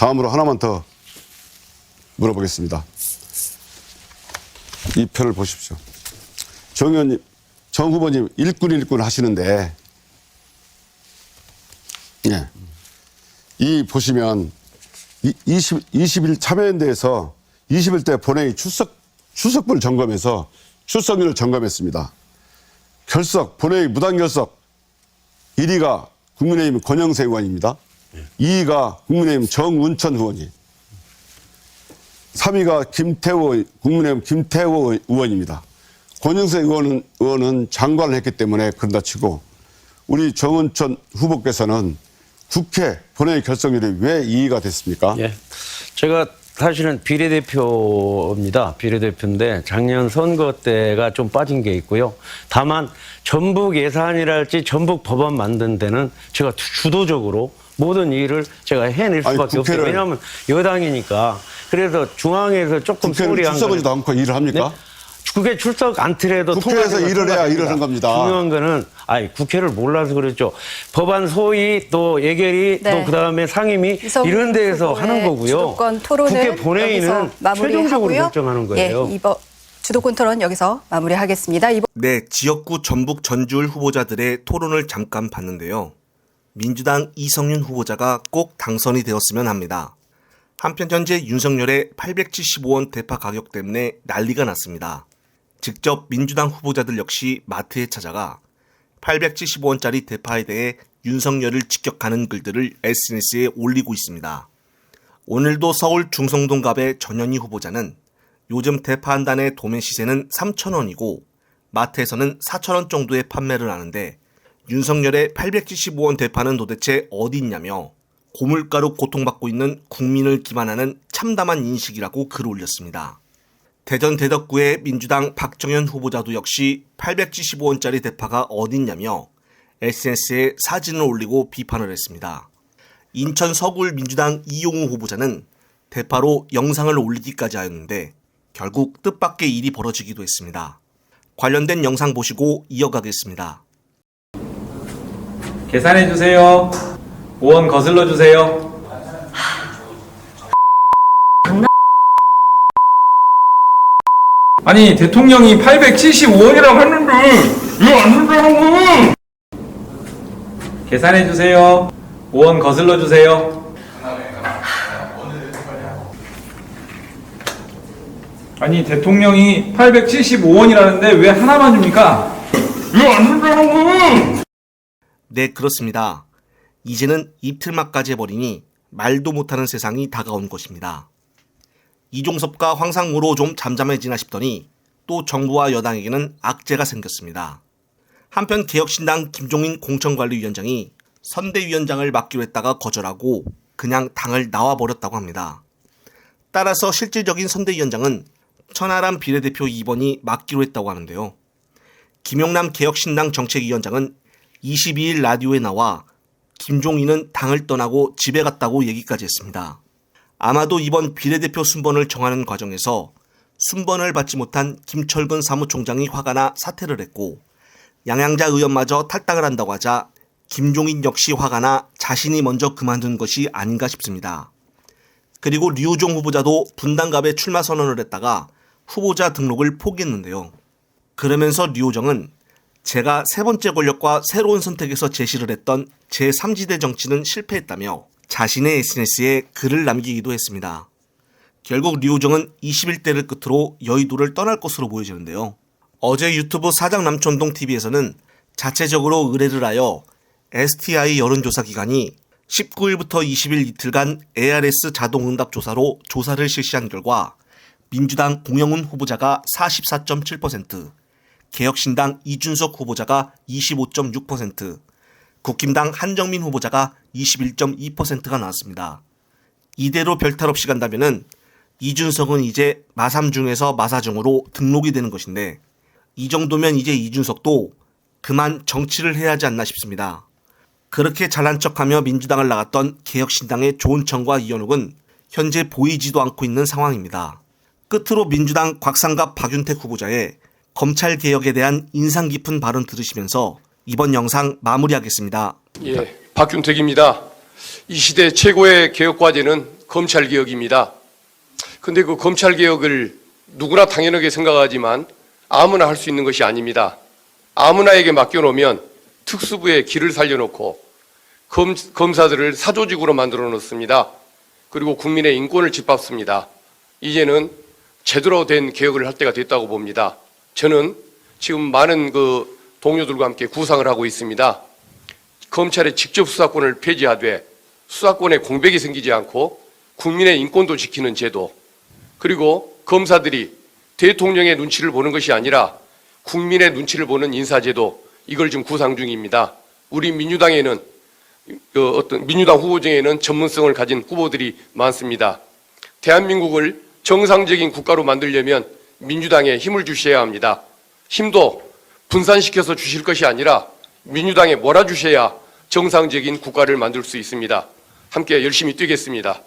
다음으로 하나만 더 물어보겠습니다. 이 편을 보십시오. 정 의원님, 정 후보님 일꾼 하시는데, 예. 이 보시면 20일 참여연대에서 21대 본회의 출석부를 점검해서 출석률을 점검했습니다. 본회의 무단 결석 1위가 국민의힘 권영세 의원입니다. 2위가 국민의힘 정운천 의원이, 3위가 국민의힘 김태호 의원입니다. 권영세 의원은 장관을 했기 때문에 그런다 치고, 우리 정운천 후보께서는 국회 본회의 결석률이 왜 2위가 됐습니까? 예. 제가 사실은 비례대표입니다. 비례대표인데 작년 선거 때가 좀 빠진 게 있고요. 다만 전북 예산이랄지 전북 법안 만든 데는 제가 주도적으로 모든 일을 제가 해낼 수밖에 없어요. 왜냐하면 여당이니까. 그래서 중앙에서 조금 소리한 국회를 출석하지도 않고 일을 합니까? 네? 국회 출석 않더라도 국회에서 일을 해야 일을 하는 겁니다. 중요한 거는 국회를 몰라서 그렇죠. 법안 소위 또 예결위 네. 또 그다음에 상임위 이런 데에서 하는 거고요. 주도권 토론은 국회 본회의는 최종적으로 결정하는 거예요. 예, 이번 주도권 토론 여기서 마무리하겠습니다. 네, 지역구 전북 전주울 후보자들의 토론을 잠깐 봤는데요. 민주당 이성윤 후보자가 꼭 당선이 되었으면 합니다. 한편 현재 윤석열의 875원 대파 가격 때문에 난리가 났습니다. 직접 민주당 후보자들 역시 마트에 찾아가 875원짜리 대파에 대해 윤석열을 직격하는 글들을 SNS에 올리고 있습니다. 오늘도 서울 중성동갑의 전현희 후보자는 요즘 대파 한 단의 도매 시세는 3,000원이고 마트에서는 4,000원 정도에 판매를 하는데 윤석열의 875원 대파는 도대체 어디 있냐며 고물가로 고통받고 있는 국민을 기만하는 참담한 인식이라고 글을 올렸습니다. 대전 대덕구의 민주당 박정현 후보자도 역시 875원짜리 대파가 어딨냐며 SNS에 사진을 올리고 비판을 했습니다. 인천 서구울 민주당 이용우 후보자는 대파로 영상을 올리기까지 하였는데 결국 뜻밖의 일이 벌어지기도 했습니다. 관련된 영상 보시고 이어가겠습니다. 계산해주세요. 5원 거슬러주세요. 아니 대통령이 875원이라고 했는데 왜 안 된다고? 계산해주세요. 5원 거슬러주세요. 아니 대통령이 875원이라는데 왜 하나만 줍니까? 왜 안 된다고? 네, 그렇습니다. 이제는 입틀막까지 해버리니 말도 못하는 세상이 다가온 것입니다. 이종섭과 황상무로 좀 잠잠해지나 싶더니 또 정부와 여당에게는 악재가 생겼습니다. 한편 개혁신당 김종인 공천관리위원장이 선대위원장을 맡기로 했다가 거절하고 그냥 당을 나와버렸다고 합니다. 따라서 실질적인 선대위원장은 천하람 비례대표 2번이 맡기로 했다고 하는데요. 김용남 개혁신당 정책위원장은 22일 라디오에 나와 김종인은 당을 떠나고 집에 갔다고 얘기까지 했습니다. 아마도 이번 비례대표 순번을 정하는 과정에서 순번을 받지 못한 김철근 사무총장이 화가 나 사퇴를 했고 양양자 의원마저 탈당을 한다고 하자 김종인 역시 화가 나 자신이 먼저 그만둔 것이 아닌가 싶습니다. 그리고 류호종 후보자도 분당갑에 출마 선언을 했다가 후보자 등록을 포기했는데요. 그러면서 류호정은 제가 세 번째 권력과 새로운 선택에서 제시를 했던 제3지대 정치는 실패했다며 자신의 SNS에 글을 남기기도 했습니다. 결국 류호정은 21대를 끝으로 여의도를 떠날 것으로 보여지는데요. 어제 유튜브 사장남천동TV에서는 자체적으로 의뢰를 하여 STI 여론조사 기관이 19일부터 20일 이틀간 ARS 자동응답조사로 조사를 실시한 결과 민주당 공영훈 후보자가 44.7%, 개혁신당 이준석 후보자가 25.6%, 국힘당 한정민 후보자가 21.2%가 나왔습니다. 이대로 별탈 없이 간다면은 이준석은 이제 마3 중에서 마4중으로 등록이 되는 것인데 이 정도면 이제 이준석도 그만 정치를 해야 하지 않나 싶습니다. 그렇게 잘난 척하며 민주당을 나갔던 개혁신당의 조은청과 이현욱은 현재 보이지도 않고 있는 상황입니다. 끝으로 민주당 곽상갑 박윤택 후보자의 검찰개혁에 대한 인상 깊은 발언 들으시면서 이번 영상 마무리하겠습니다. 박윤택입니다. 이 시대 최고의 개혁 과제는 검찰개혁입니다. 근데 그 검찰개혁을 누구나 당연하게 생각하지만 아무나 할 수 있는 것이 아닙니다. 아무나에게 맡겨놓으면 특수부에 길을 살려놓고 검사들을 사조직으로 만들어 놓습니다. 그리고 국민의 인권을 짓밟습니다. 이제는 제대로 된 개혁을 할 때가 됐다고 봅니다. 저는 지금 많은 그 동료들과 함께 구상을 하고 있습니다. 검찰의 직접 수사권을 폐지하되 수사권에 공백이 생기지 않고 국민의 인권도 지키는 제도, 그리고 검사들이 대통령의 눈치를 보는 것이 아니라 국민의 눈치를 보는 인사제도, 이걸 지금 구상 중입니다. 우리 민주당에는 민주당 후보 중에는 전문성을 가진 후보들이 많습니다. 대한민국을 정상적인 국가로 만들려면 민주당에 힘을 주셔야 합니다. 힘도 분산시켜서 주실 것이 아니라 민주당에 몰아주셔야 정상적인 국가를 만들 수 있습니다. 함께 열심히 뛰겠습니다.